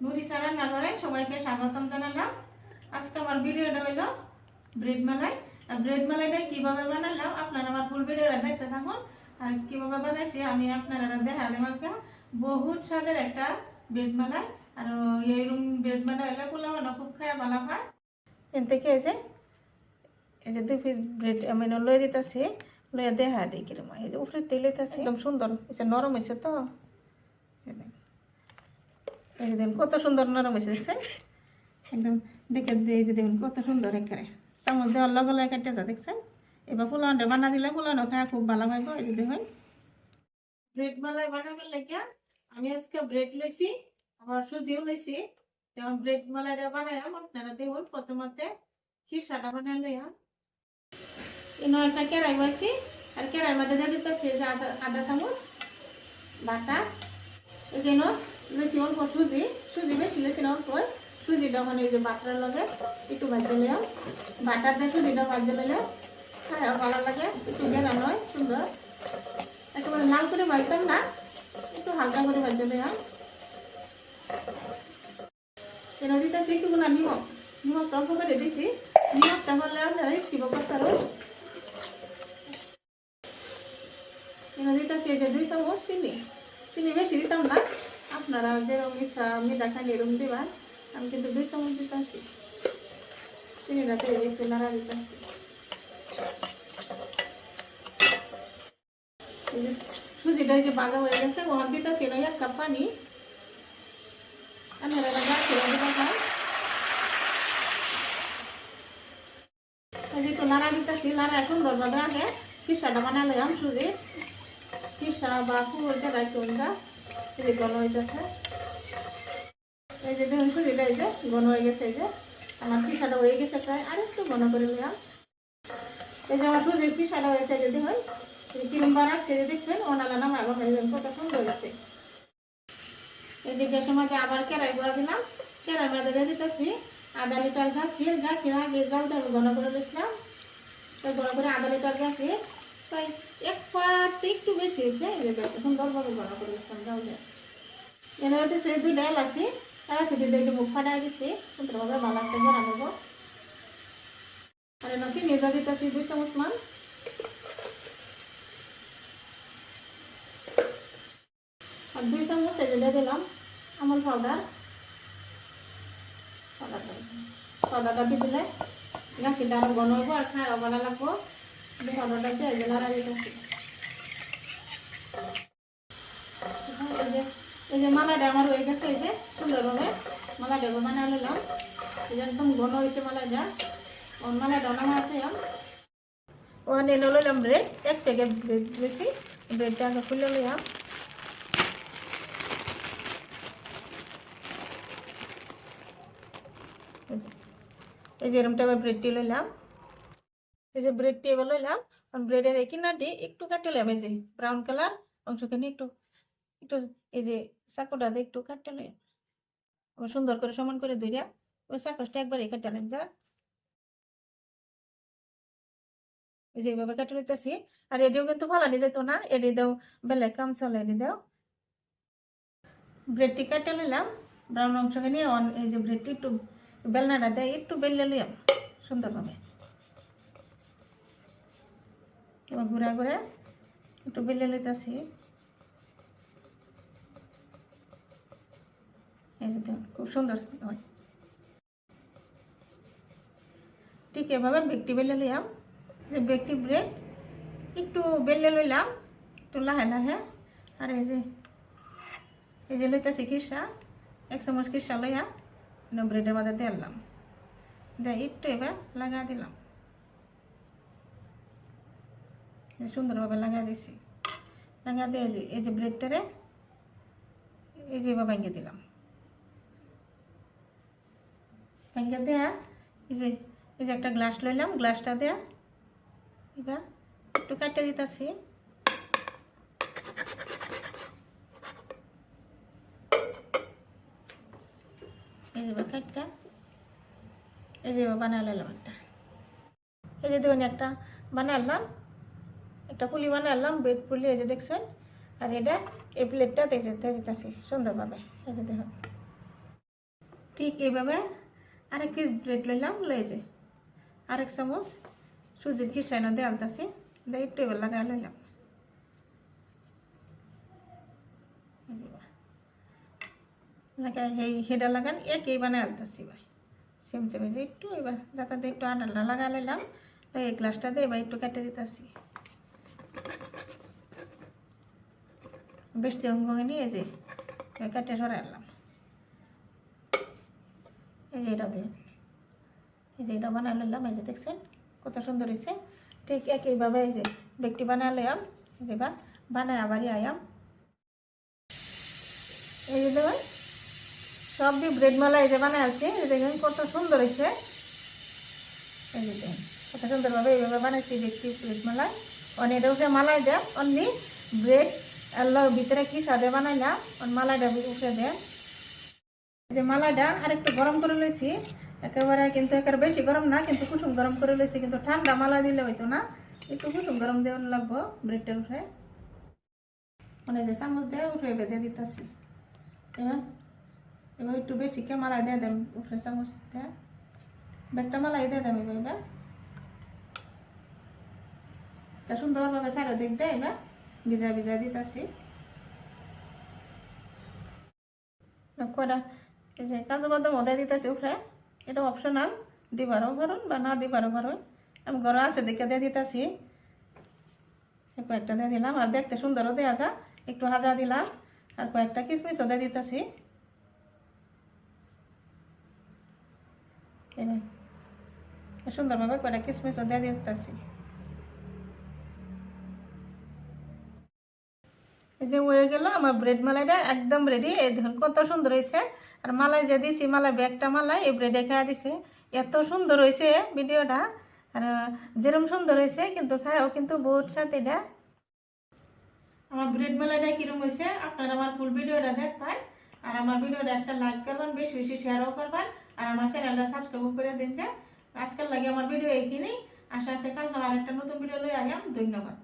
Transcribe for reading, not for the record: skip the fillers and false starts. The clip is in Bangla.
নুরিসা রান্নাঘরে সবাইকে স্বাগতম জানালাম। আজকে আমার ভিডিওটা হইলো ব্রেড মালাই। আর ব্রেড মালাইটা কিভাবে বানালাম আপনারা আমার ফুল ভিডিওটা দেখতে থাকুন। আর কিভাবে বানাইছি আমি আপনারা দেখা দেবো। বহুত স্বাদের একটা ব্রেড মালাই। আর এইরকম ব্রেড মালাই হলে পোলাও খুব খাওয়া ভালো হয়। এর থেকে এই যে 2 পিস ব্রেড আমি লয়ে দিতেছি, লয়ে দেখা দিই কিরম। এই যে উপরে তেল হইতেছে একদম সুন্দর, নরম হয়েছে তো। এই যে দেখুন কত সুন্দর নরম হয়েছে, দেখছেন একদম। দেখে এই যে দেখুন কত সুন্দর একেবারে চামচ দেওয়ার লগে লগে কেটে যা, দেখছেন। এবার পোলাওটা বানা দিলে পোলাও খায় খুব ভালো হয়। এই যে দেখুন ব্রেড মালাই বানাবার লাগিয়া আমি আজকে ব্রেড লইছি, আবার সুজিও লইছি। যেমন ব্রেড মালাইটা বানাইলাম আপনারা দেখুন। প্রথমতে খিরসাটা বানাই লইয়াম। এনে একটা কেরাই বলছি, আর কেরাই মধ্যে দিয়ে দিতেছি যে আধা চামচ বাটা। এই জন্য লইছি অল্প সুজি, সুজি বেশি লইছি না অল্প। সুজিটা মানে এই যে বাটার লগে একটু ভাজতে নিলাম। বাটার দিয়ে সুজিটা ভাজতে নিলে খাওয়া ভালো লাগে, একটু গেরান হয় সুন্দর। একেবারে লাল করে ভাজতাম না, একটু হালকা করে ভাজতে নিলাম। এনে দিতেছি একটুগুলো নিমক, নিমকটা অল্প করে দিছি। নিমকটা করলে আপনারা স্কিপ করতে পারো। এনে দিতেছি এই যে 2 চামচ চিনি। চিনি বেশি দিতাম না, আপনারা যেরকম ইচ্ছা মিঠা খাইলে এরকম দিবা। আমি কিন্তু 2 চামচ দিতেছি। চিনিটাতে একটু নাড়া দিতেছি। সুজিটা এই যে ভাজা হয়ে গেছে, ওখান দিতেছি 1 কাপ পানি। আপনারা একটু নাড়া দিতেছি। নাড়া সুন্দরভাবে আগে খিরসাটা বানালাম। সুজি খিরসা বা কুড়ো যেটা একটু এই যে ঘন হইতেছে। এই যে দেখুন সুজিটা এই যে ঘন হয়ে গেছে। এই যে আমার খিরসাটা হয়ে গেছে প্রায়, আর একটু ঘন করে নিলাম। এই যে আমার সুজির খিরসাটা হয়েছে, যদি হয় কিরম বানাচ্ছে যে দেখছেন ওনালা নাম আগে হয়ে যান কত সুন্দর হয়েছে। এই যে গ্যাসের মধ্যে আবার কেরাই গুঁড়া দিলাম। কেরাই মধ্যে দিয়ে দিতেছি আধা লিটার গাখির। গাখির আগে জলটা আমি ঘন করে দিয়েছিলাম, ঘন করে আধা লিটার গাখির প্রায় 1 পাট একটু বেশি হয়েছে। এই যে সুন্দরভাবে ঘন করে দিয়েছিলাম জলটা। এনে হচ্ছে 2টা এলাচি, এলাচি দিয়ে যে মুখ ফাটাই দিচ্ছি সুন্দরভাবে ভালো একটা গরম হবো। আর এনে চিনি দিতেছি 2 চামচ মান। আর 2 চামচ এই যে দিলাম আমুল পাউডার। পাউডারটা দিয়ে দিলে গাখিরটা আরো ঘন হবো আর খাওয়া ভালো লাগবো। পাউডারটা দিয়ে এই যে নাড়া দিতেছি। এই যে মালাটা আমার হয়ে গেছে। এই যে সুন্দরভাবে মালাটা বানিয়ে নিলাম। এই যে একদম ঘন হয়েছে মালাটা। মালাটা নামাতে ওখানে লইলাম ব্রেড, 1 প্যাকেট ব্রেড বেশি। ব্রেডটা আগে খুলে লইলাম। এই যে এরকম টাইপের ব্রেডটি লইলাম। এই যে ব্রেডটি এবার লইলাম। ব্রেডের এই কিনারটি একটু কাটতে লইলাম। এই যে ব্রাউন কালার অংশখানি একটু একটু এই যে চাকুটা দিয়ে একটু কাটতে লইলাম। আবার সুন্দর করে সমান করে ধরিয়া ওই চাকুটা একবার কাটতে লাগ যা। এই যে এইভাবে কাটে লইতেছি। আর এডিও কিন্তু ফালানি যেত না, এডি দাও বেলে কাম চলে, এডি দাও। ব্রেডটি কাটে লইলাম ব্রাউন অংশখানি। এই যে ব্রেডটি একটু বেলনাটা দেয় একটু বেললে লইলাম সুন্দরভাবে। এবার ঘুরা ঘুরে একটু বেলে লইতেছি। এই যে দেখুন খুব সুন্দর হয়। ঠিক এভাবে বেগটি বেলে লইলাম। যে বেগটি ব্রেড একটু বেলে লইলাম একটু লাহে লাহে। আর এই যে লইতেছি খিরসা, 1 চামচ খিরসা লইয়া ব্রেডের মধ্যে দিলাম। দিয়ে একটু এবার লাগা দিলাম, সুন্দরভাবে লাগা দিছি। লাগা দিয়ে এই যে ব্রেডটারে এই যে এবার ভেঙে দিলাম। ভেঙে দেয়া এই যে একটা গ্লাস লইলাম, গ্লাসটা দেয়া এবার একটু কাটতে দিতেছি। এই যে কাটটা এই যে বানালাম একটা। এই যে দেখুন একটা বানালাম, একটা পুলি বানালাম ব্রেড পুলি। এই যে দেখছেন। আর এটা এই প্লেটটা দিতেছি সুন্দরভাবে। এই যে দেখুন। ঠিক এইভাবে আরেক পিস ব্রেড লইলাম, লয়ে যে আরেক চামচ সুজির খিসাইনা দিয়ে আলতাছি, দিয়ে একটু এবার লাগাই লইলাম। লাগাই হেডা লাগান একই বানাই আলতাছি ভাই, সেম সেম যে একটু এবার যাতে একটু আটা লাগাই লইলাম। এই গ্লাসটা দিয়ে এবার একটু কেটে দিতেছি, বেশি অঙ্গ নিয়ে যে কেটে সরাইলাম। এই যে এটা দিয়ে এই যে এটা বানাই লইলাম, এই যে দেখছেন কত সুন্দর হয়েছে। ঠিক একইভাবে এই যে বেগটি বানাই লইলাম, যে বা বানাই আবারই আয়াম। এই যে দেখুন সব দিয়ে ব্রেড মালাই যে বানাই আছে, দেখুন কত সুন্দর হয়েছে। এই যে দেখুন কত সুন্দরভাবে এইভাবে বানাইছি বেগটি ব্রেড মালাই। অন এটা উঠে মালাই দেন, অনলি ব্রেড ভিতরে কি সাদে বানাইলাম, মালাইটা উঠে দেন। যে মালাইটা আরেকটু গরম করে লইছি একেবারে, কিন্তু একেবারে বেশি গরম না, কিন্তু কুসুম গরম করে লইছি। কিন্তু ঠান্ডা মালাই দিলে হইতো না, একটু কুসুম গরম দেওয়ার লাগবো ব্রেডটা উঠে। মানে যে চামচ দিয়ে উঠে বেঁধে দিতেছি। এবার এবার একটু বেশি কে মালাই দিয়ে দেন উঠে চামচ দিয়ে, ব্যাগটা মালাই দিয়ে দেন এবার। সুন্দরভাবে সারা দিক দেয় এবার ভিজা ভিজা দিতেছি। কটা এই যে কাজু বাদাম ওদাই দিতেছি উঠে, এটা অপশনাল, দিবারও পারুন বা না দিবারও পারুন। আমি ঘরে আছে দেখে দিয়ে দিতেছি, কয়েকটা দিয়ে দিলাম। আর দেখতে সুন্দরও দেওয়া যায়, একটু হাজা দিলাম। আর কয়েকটা কিশমিশও দিয়ে দিতেছি। সুন্দরভাবে কয়েকটা কিশমিশও দিয়ে দিতেছি। এই যে হয়ে গেল আমার ব্রেড মালাইটা একদম রেডি। এই দেখুন কত সুন্দর হয়েছে। আর মালাই যে দিয়েছি, মালাই ব্যাগটা মালাই এই ব্রেডে খাওয়া দিছে, এত সুন্দর হয়েছে ভিডিওটা। আর যেরকম সুন্দর হয়েছে কিন্তু খায়ও কিন্তু বহুত সাথে। এটা আমার ব্রেড মালাইটা কিরকম হয়েছে আপনারা আমার ফুল ভিডিওটা দেখবেন। আর আমার ভিডিওটা একটা লাইক করবেন, বেশি বেশি শেয়ারও করবেন। আর আমার চ্যানেলটা সাবস্ক্রাইব করে দিন। যে আজকাল লাগে আমার ভিডিও এইখানেই। আশা আছে কালকে আর একটা নতুন ভিডিও লই আইয়াম। ধন্যবাদ।